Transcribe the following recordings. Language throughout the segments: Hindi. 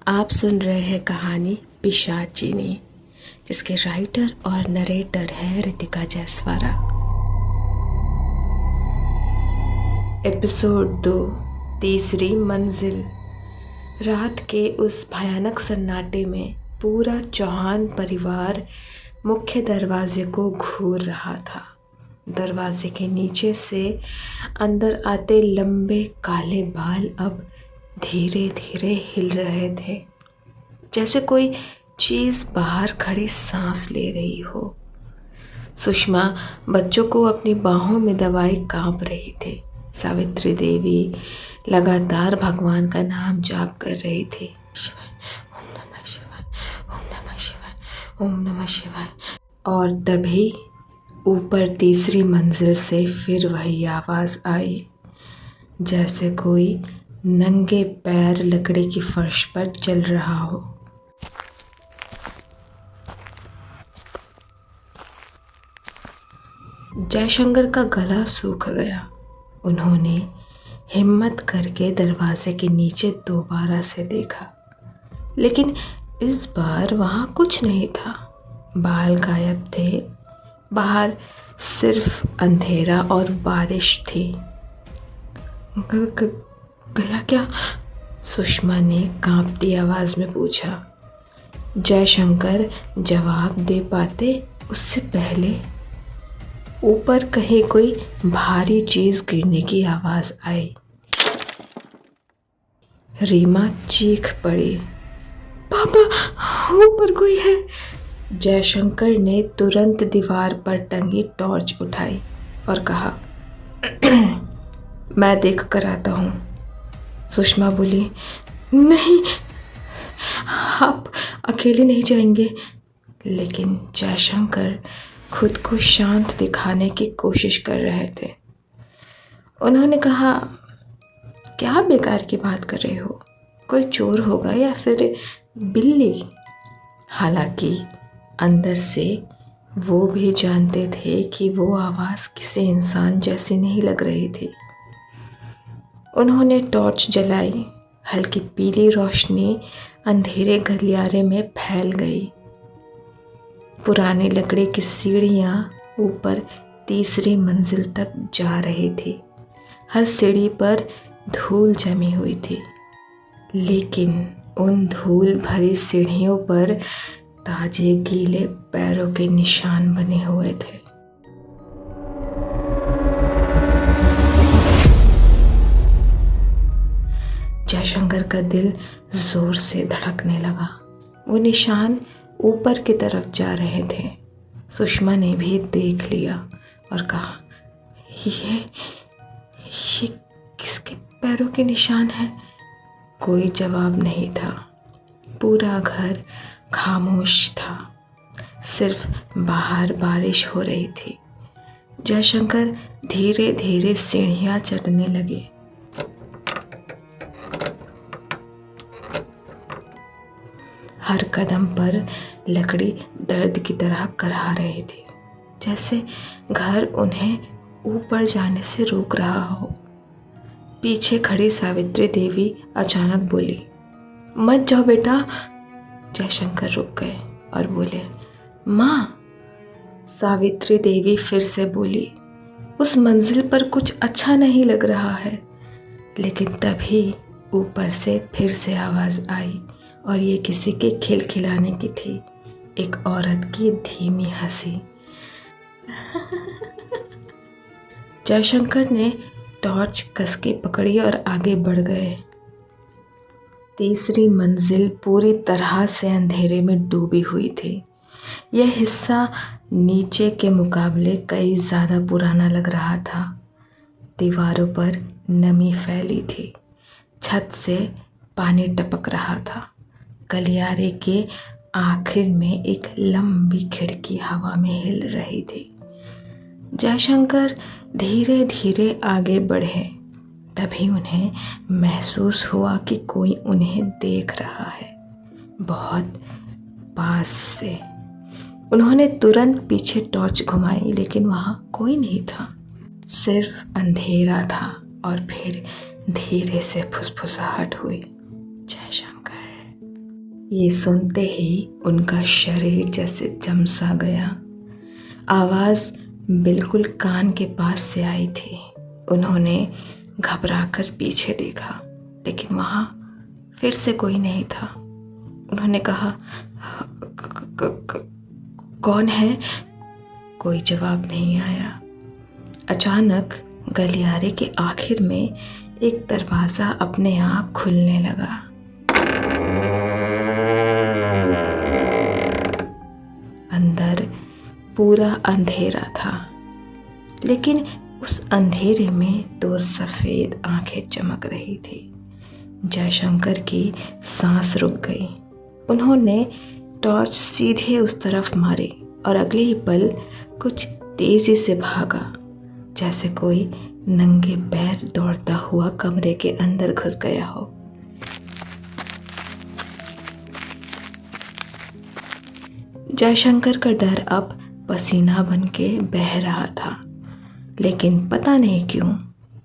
आप सुन रहे हैं कहानी पिशाचिनी, जिसके राइटर और नरेटर है रितिका जैसवारा। एपिसोड 2, तीसरी मंजिल। रात के उस भयानक सन्नाटे में पूरा चौहान परिवार मुख्य दरवाजे को घूर रहा था। दरवाजे के नीचे से अंदर आते लंबे काले बाल अब धीरे धीरे हिल रहे थे, जैसे कोई चीज़ बाहर खड़ी सांस ले रही हो। सुषमा बच्चों को अपनी बाहों में दबाए कांप रही थी। सावित्री देवी लगातार भगवान का नाम जाप कर रही थी। ओम नमः शिवाय, ओम नमः शिवाय, ओम नमः शिवाय। और तभी ऊपर तीसरी मंजिल से फिर वही आवाज़ आई, जैसे कोई नंगे पैर लकड़ी की फर्श पर चल रहा हो। जयशंकर का गला सूख गया। उन्होंने हिम्मत करके दरवाजे के नीचे दोबारा से देखा, लेकिन इस बार वहाँ कुछ नहीं था। बाल गायब थे। बाहर सिर्फ अंधेरा और बारिश थी। गया क्या? सुषमा ने कांपती आवाज़ में पूछा। जयशंकर जवाब दे पाते उससे पहले ऊपर कहीं कोई भारी चीज़ गिरने की आवाज़ आई। रीमा चीख पड़ी, पापा, ऊपर कोई है। जयशंकर ने तुरंत दीवार पर टंगी टॉर्च उठाई और कहा, मैं देख कर आता हूँ। सुषमा बोली, नहीं, आप अकेले नहीं जाएंगे। लेकिन जयशंकर खुद को शांत दिखाने की कोशिश कर रहे थे। उन्होंने कहा, क्या बेकार की बात कर रहे हो? कोई चोर होगा या फिर बिल्ली। हालांकि अंदर से वो भी जानते थे कि वो आवाज़ किसी इंसान जैसी नहीं लग रही थी। उन्होंने टॉर्च जलाई। हल्की पीली रोशनी अंधेरे गलियारे में फैल गई। पुरानी लकड़ी की सीढ़ियाँ ऊपर तीसरी मंजिल तक जा रही थी। हर सीढ़ी पर धूल जमी हुई थी, लेकिन उन धूल भरी सीढ़ियों पर ताजे गीले पैरों के निशान बने हुए थे। जयशंकर का दिल जोर से धड़कने लगा। वो निशान ऊपर की तरफ जा रहे थे। सुषमा ने भी देख लिया और कहा, ये किसके पैरों के निशान हैं? कोई जवाब नहीं था। पूरा घर खामोश था। सिर्फ बाहर बारिश हो रही थी। जयशंकर धीरे धीरे सीढ़ियाँ चढ़ने लगे। हर कदम पर लकड़ी दर्द की तरह करहा रही थी, जैसे घर उन्हें ऊपर जाने से रोक रहा हो। पीछे खड़ी सावित्री देवी अचानक बोली, मत जाओ बेटा। जयशंकर रुक गए और बोले, माँ। सावित्री देवी फिर से बोली, उस मंजिल पर कुछ अच्छा नहीं लग रहा है। लेकिन तभी ऊपर से फिर से आवाज़ आई, और ये किसी के खिलखिलाने की थी। एक औरत की धीमी हंसी। जयशंकर ने टॉर्च कस के पकड़ी और आगे बढ़ गए। तीसरी मंजिल पूरी तरह से अंधेरे में डूबी हुई थी। यह हिस्सा नीचे के मुकाबले कई ज़्यादा पुराना लग रहा था। दीवारों पर नमी फैली थी। छत से पानी टपक रहा था। गलियारे के आखिर में एक लंबी खिड़की हवा में हिल रही थी। जयशंकर धीरे धीरे आगे बढ़े। तभी उन्हें महसूस हुआ कि कोई उन्हें देख रहा है, बहुत पास से। उन्होंने तुरंत पीछे टॉर्च घुमाई, लेकिन वहाँ कोई नहीं था। सिर्फ अंधेरा था। और फिर धीरे से फुसफुसाहट हुई, जयशंकर, ये सुनते ही उनका शरीर जैसे जम सा गया। आवाज़ बिल्कुल कान के पास से आई थी। उन्होंने घबराकर पीछे देखा, लेकिन वहाँ फिर से कोई नहीं था। उन्होंने कहा, कौन है? कोई जवाब नहीं आया। अचानक गलियारे के आखिर में एक दरवाज़ा अपने आप खुलने लगा। अंदर पूरा अंधेरा था, लेकिन उस अंधेरे में दो सफ़ेद आंखें चमक रही थी। जयशंकर की सांस रुक गई। उन्होंने टॉर्च सीधे उस तरफ मारी और अगले ही पल कुछ तेज़ी से भागा, जैसे कोई नंगे पैर दौड़ता हुआ कमरे के अंदर घुस गया हो। जयशंकर का डर अब पसीना बन के बह रहा था, लेकिन पता नहीं क्यों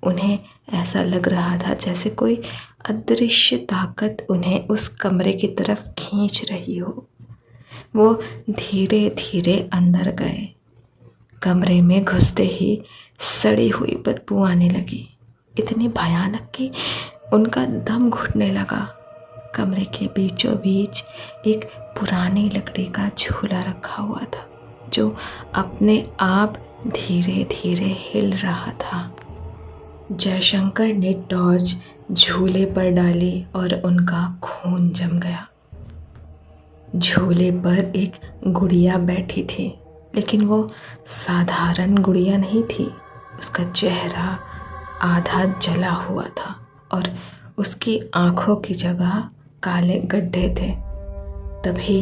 उन्हें ऐसा लग रहा था जैसे कोई अदृश्य ताकत उन्हें उस कमरे की तरफ खींच रही हो। वो धीरे धीरे अंदर गए। कमरे में घुसते ही सड़ी हुई बदबू आने लगी, इतनी भयानक कि उनका दम घुटने लगा। कमरे के बीचों बीच एक पुरानी लकड़ी का झूला रखा हुआ था, जो अपने आप धीरे धीरे हिल रहा था। जयशंकर ने टॉर्च झूले पर डाली और उनका खून जम गया। झूले पर एक गुड़िया बैठी थी, लेकिन वो साधारण गुड़िया नहीं थी। उसका चेहरा आधा जला हुआ था और उसकी आंखों की जगह काले गड्ढे थे। तभी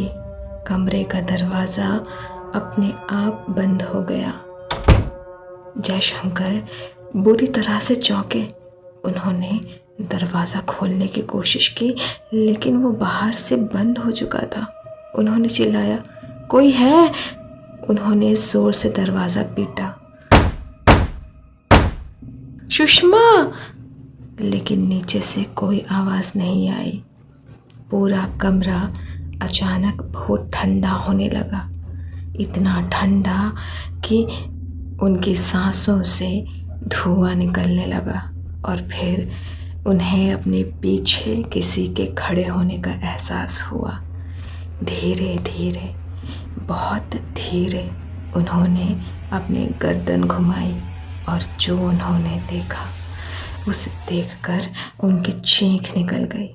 कमरे का दरवाज़ा अपने आप बंद हो गया। जयशंकर बुरी तरह से चौंके। उन्होंने दरवाज़ा खोलने की कोशिश की, लेकिन वो बाहर से बंद हो चुका था। उन्होंने चिल्लाया, कोई है? उन्होंने ज़ोर से दरवाज़ा पीटा, सुषमा! लेकिन नीचे से कोई आवाज़ नहीं आई। पूरा कमरा अचानक बहुत ठंडा होने लगा, इतना ठंडा कि उनकी सांसों से धुआं निकलने लगा और फिर उन्हें अपने पीछे किसी के खड़े होने का एहसास हुआ। धीरे धीरे, बहुत धीरे उन्होंने अपनी गर्दन घुमाई और जो उन्होंने देखा उसे देखकर उनकी चीख निकल गई।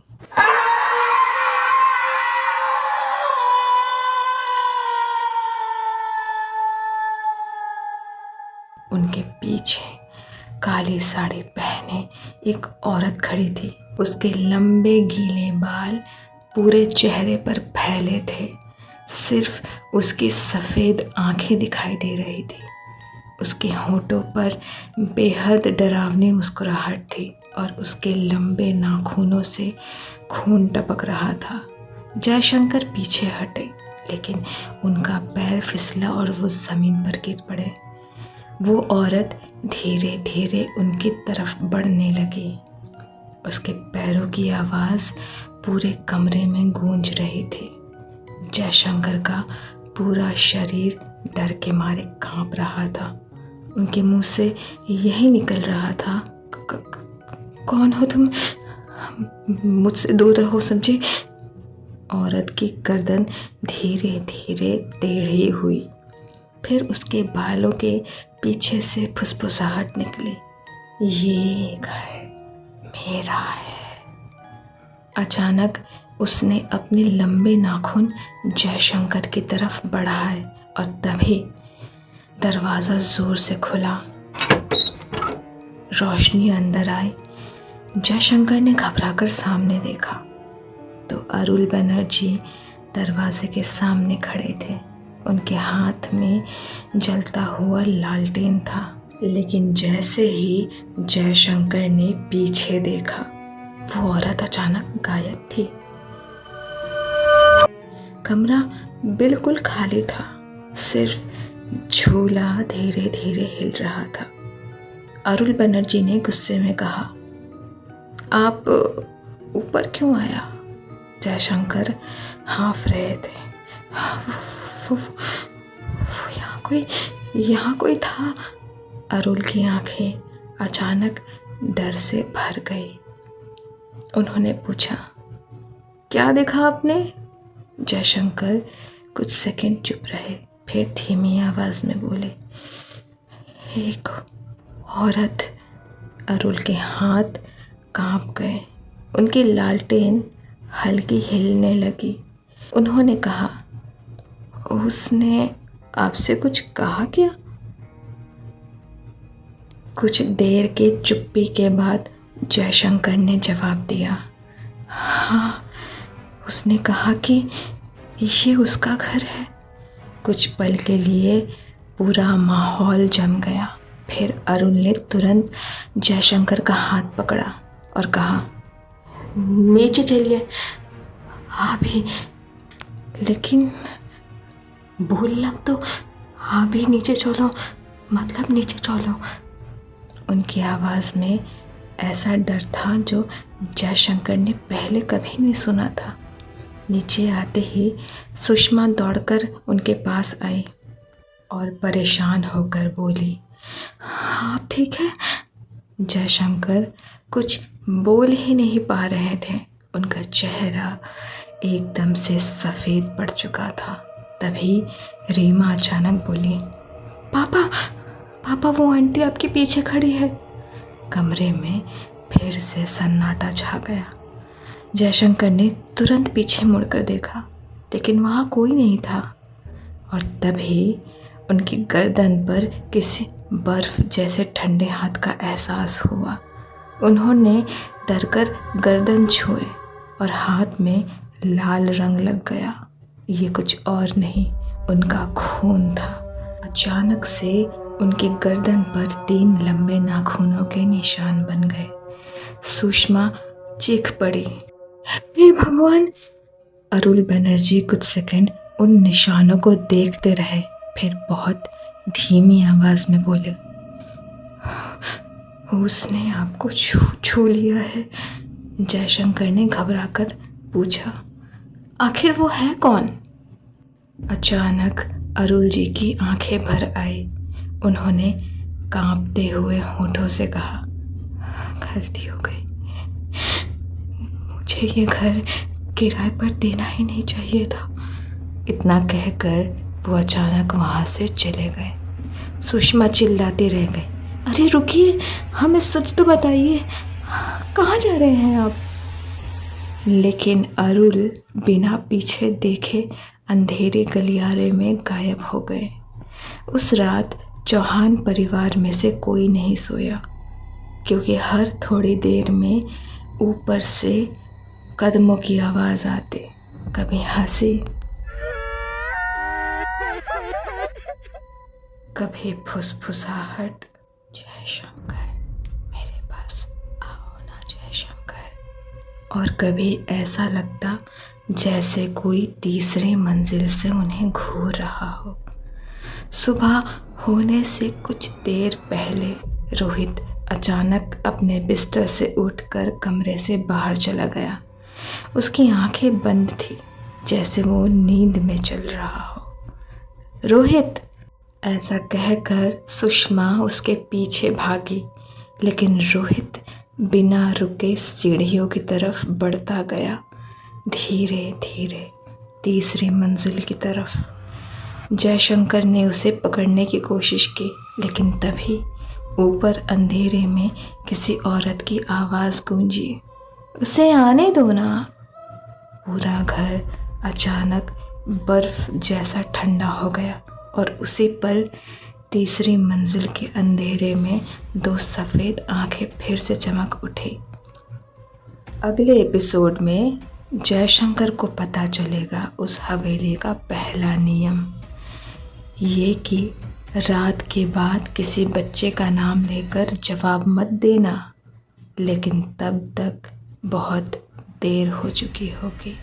उनके पीछे काली साड़ी पहने एक औरत खड़ी थी। उसके लंबे गीले बाल पूरे चेहरे पर फैले थे। सिर्फ उसकी सफ़ेद आंखें दिखाई दे रही थी। उसके होठों पर बेहद डरावनी मुस्कुराहट थी और उसके लंबे नाखूनों से खून टपक रहा था। जयशंकर पीछे हटे, लेकिन उनका पैर फिसला और वो ज़मीन पर गिर पड़े। वो औरत धीरे धीरे उनकी तरफ बढ़ने लगी। उसके पैरों की आवाज़ पूरे कमरे में गूंज रही थी। जयशंकर का पूरा शरीर डर के मारे कांप रहा था। उनके मुंह से यही निकल रहा था, कौन हो तुम? मुझसे दूर रहो, समझे? औरत की गर्दन धीरे धीरे टेढ़ी हुई। फिर उसके बालों के पीछे से फुसफुसाहट निकली, ये घर मेरा है। अचानक उसने अपने लंबे नाखून जयशंकर की तरफ बढ़ाए और तभी दरवाज़ा ज़ोर से खुला। रोशनी अंदर आई। जयशंकर ने घबराकर सामने देखा तो अरुल बनर्जी दरवाजे के सामने खड़े थे। उनके हाथ में जलता हुआ लालटेन था, लेकिन जैसे ही जयशंकर ने पीछे देखा, वो औरत अचानक गायब थी। कमरा बिल्कुल खाली था, सिर्फ झूला धीरे धीरे हिल रहा था। अरुल बनर्जी ने गुस्से में कहा, आप ऊपर क्यों आया? जयशंकर हाँफ रहे थे। वो यहाँ कोई था। अरुल की आंखें अचानक डर से भर गई। उन्होंने पूछा, क्या देखा आपने? जयशंकर कुछ सेकंड चुप रहे, फिर धीमी आवाज में बोले, एक औरत। अरुल के हाथ कांप गए, उनकी लालटेन हल्की हिलने लगी। उन्होंने कहा, उसने आपसे कुछ कहा क्या? कुछ देर की चुप्पी के बाद जयशंकर ने जवाब दिया, हाँ, उसने कहा कि ये उसका घर है। कुछ पल के लिए पूरा माहौल जम गया। फिर अरुण ने तुरंत जयशंकर का हाथ पकड़ा और कहा, नीचे चलिए। हाँ भी, लेकिन बोलना तो, हाँ भी नीचे चलो, मतलब नीचे चलो। उनकी आवाज़ में ऐसा डर था जो जयशंकर ने पहले कभी नहीं सुना था। नीचे आते ही सुषमा दौड़कर उनके पास आई और परेशान होकर बोली, आप ठीक है? जयशंकर कुछ बोल ही नहीं पा रहे थे। उनका चेहरा एकदम से सफ़ेद पड़ चुका था। तभी रीमा अचानक बोली, पापा वो आंटी आपके पीछे खड़ी है। कमरे में फिर से सन्नाटा छा गया। जयशंकर ने तुरंत पीछे मुड़कर देखा, लेकिन वहाँ कोई नहीं था। और तभी उनकी गर्दन पर किसी बर्फ जैसे ठंडे हाथ का एहसास हुआ। उन्होंने डरकर गर्दन छुए और हाथ में लाल रंग लग गया। ये कुछ और नहीं, उनका खून था। अचानक से उनकी गर्दन पर 3 लंबे नाखूनों के निशान बन गए। सुषमा चीख पड़ी, हे भगवान! अरुल बनर्जी कुछ सेकंड उन निशानों को देखते रहे, फिर बहुत धीमी आवाज में बोले, उसने आपको छू लिया है। जयशंकर ने घबराकर पूछा, आखिर वो है कौन? अचानक अरुल जी की आंखें भर आई। उन्होंने कांपते हुए होठों से कहा, गलती हो गई, मुझे ये घर किराए पर देना ही नहीं चाहिए था। इतना कहकर वो अचानक वहाँ से चले गए। सुषमा चिल्लाती रह गई, अरे रुकिए, हमें सच तो बताइए, कहाँ जा रहे हैं आप? लेकिन अरुल बिना पीछे देखे अंधेरे गलियारे में गायब हो गए। उस रात चौहान परिवार में से कोई नहीं सोया, क्योंकि हर थोड़ी देर में ऊपर से कदमों की आवाज़ आती, कभी हंसी, कभी फुसफुसाहट, जयशंकर मेरे पास आओ ना जयशंकर। और कभी ऐसा लगता जैसे कोई तीसरी मंजिल से उन्हें घूर रहा हो। सुबह होने से कुछ देर पहले रोहित अचानक अपने बिस्तर से उठकर कमरे से बाहर चला गया। उसकी आंखें बंद थी, जैसे वो नींद में चल रहा हो। रोहित, ऐसा कहकर सुषमा उसके पीछे भागी, लेकिन रोहित बिना रुके सीढ़ियों की तरफ बढ़ता गया, धीरे धीरे तीसरी मंजिल की तरफ। जयशंकर ने उसे पकड़ने की कोशिश की, लेकिन तभी ऊपर अंधेरे में किसी औरत की आवाज़ गूंजी, उसे आने दो ना। पूरा घर अचानक बर्फ जैसा ठंडा हो गया और उसी पल तीसरी मंजिल के अंधेरे में 2 सफ़ेद आंखें फिर से चमक उठी। अगले एपिसोड में जयशंकर को पता चलेगा उस हवेली का पहला नियम, ये कि रात के बाद किसी बच्चे का नाम लेकर जवाब मत देना, लेकिन तब तक बहुत देर हो चुकी होगी।